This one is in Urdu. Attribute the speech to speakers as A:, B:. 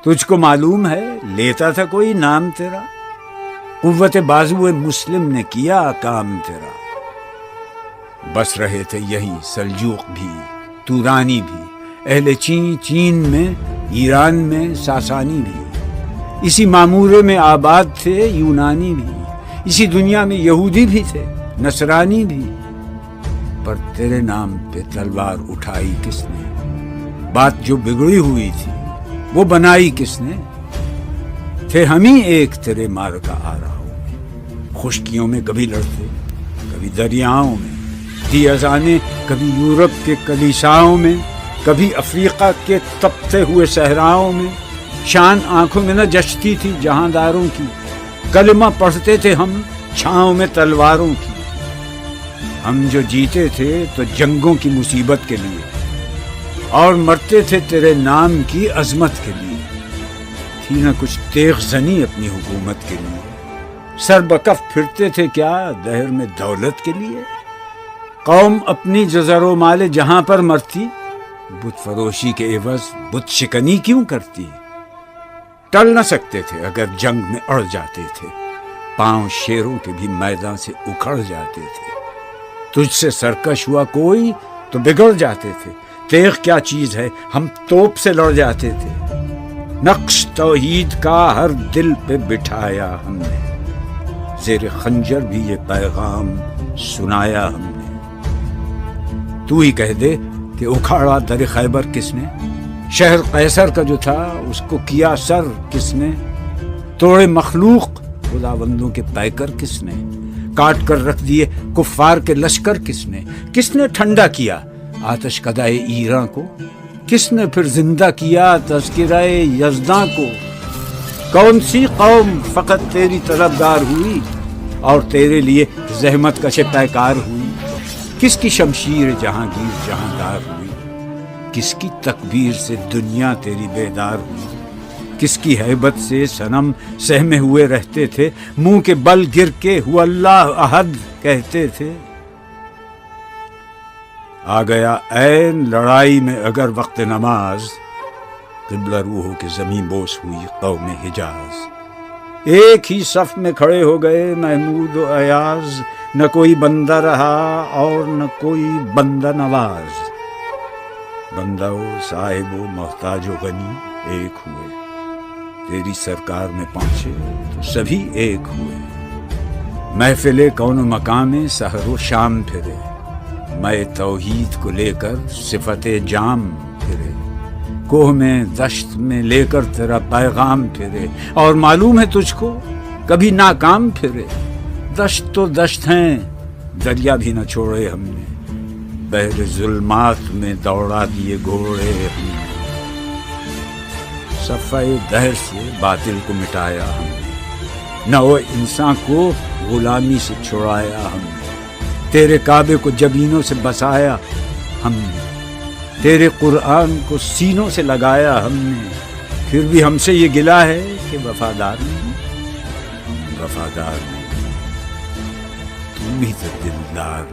A: تجھ کو معلوم ہے لیتا تھا کوئی نام تیرا، قوت بازو مسلم نے کیا کام تیرا۔ بس رہے تھے یہیں سلجوق بھی، تورانی بھی، اہل چین میں، ایران میں ساسانی بھی، اسی معمورے میں آباد تھے یونانی بھی، اسی دنیا میں یہودی بھی تھے نصرانی بھی۔ پر تیرے نام پہ تلوار اٹھائی کس نے؟ بات جو بگڑی ہوئی تھی وہ بنائی کس نے؟ تھے ہم ہی ایک تیرے مار کا آ رہا ہو، خشکیوں میں کبھی لڑتے کبھی دریاؤں میں، دی اذانیں کبھی یورپ کے کلیساؤں میں، کبھی افریقہ کے تپتے ہوئے صحراؤں میں۔ شان آنکھوں میں نہ جچتی تھی جہانداروں کی، کلمہ پڑھتے تھے ہم چھاؤں میں تلواروں کی۔ ہم جو جیتے تھے تو جنگوں کی مصیبت کے لیے، اور مرتے تھے تیرے نام کی عظمت کے لیے۔ تھی نہ کچھ تیغ زنی اپنی حکومت کے لیے، سر بکف پھرتے تھے کیا دہر میں دولت کے لیے؟ قوم اپنی جزر و مال جہاں پر مرتی، بت فروشی کے عوض بت شکنی کیوں کرتی؟ ٹل نہ سکتے تھے اگر جنگ میں اڑ جاتے تھے، پاؤں شیروں کے بھی میدان سے اکھڑ جاتے تھے۔ تجھ سے سرکش ہوا کوئی تو بگڑ جاتے تھے، تیغ کیا چیز ہے ہم توپ سے لڑ جاتے تھے۔ نقش توحید کا ہر دل پہ بٹھایا ہم نے، زیر خنجر بھی یہ پیغام سنایا ہم نے۔ تو ہی کہہ دے کہ اکھاڑا در خیبر کس نے؟ شہر قیصر کا جو تھا اس کو کیا سر کس نے؟ توڑے مخلوق خداوندوں کے پیکر کس نے؟ کاٹ کر رکھ دیے کفار کے لشکر کس نے؟ کس نے ٹھنڈا کیا آتش کدائے ایراں کو؟ کس نے پھر زندہ کیا تذکرہ یزداں کو؟ کون سی قوم فقط تیری طلبگار ہوئی اور تیرے لیے زحمت کش پیکار ہوئی؟ کس کی شمشیر جہانگیر جہاندار ہوئی؟ کس کی تکبیر سے دنیا تیری بیدار ہوئی؟ کس کی ہیبت سے صنم سہمے ہوئے رہتے تھے، منہ کے بل گر کے ہو اللہ احد کہتے تھے؟ آ گیا عین لڑائی میں اگر وقت نماز، قبلہ روحوں کے زمین بوس ہوئی قوم حجاز۔ ایک ہی صف میں کھڑے ہو گئے محمود و ایاز، نہ کوئی بندہ رہا اور نہ کوئی بندہ نواز۔ بندہ و صاحب و محتاج و غنی ایک ہوئے، تیری سرکار میں پہنچے تو سبھی ایک ہوئے۔ محفل کون و مقام سحر و شام پھرے، میں توحید کو لے کر صفت جام پھرے، کوہ میں دشت میں لے کر تیرا پیغام پھرے، اور معلوم ہے تجھ کو کبھی ناکام پھرے۔ دشت تو دشت ہیں، دریا بھی نہ چھوڑے ہم نے، بحر ظلمات میں دوڑا دیے گھوڑے ہم نے۔ صفحہ دہر سے باطل کو مٹایا ہم نے، نو انسان کو غلامی سے چھڑایا ہم نے۔ تیرے کعبے کو جبینوں سے بسایا ہم نے، تیرے قرآن کو سینوں سے لگایا ہم نے۔ پھر بھی ہم سے یہ گلہ ہے کہ وفادار نہیں، وفادار نہیں، تم ہی تو دلدار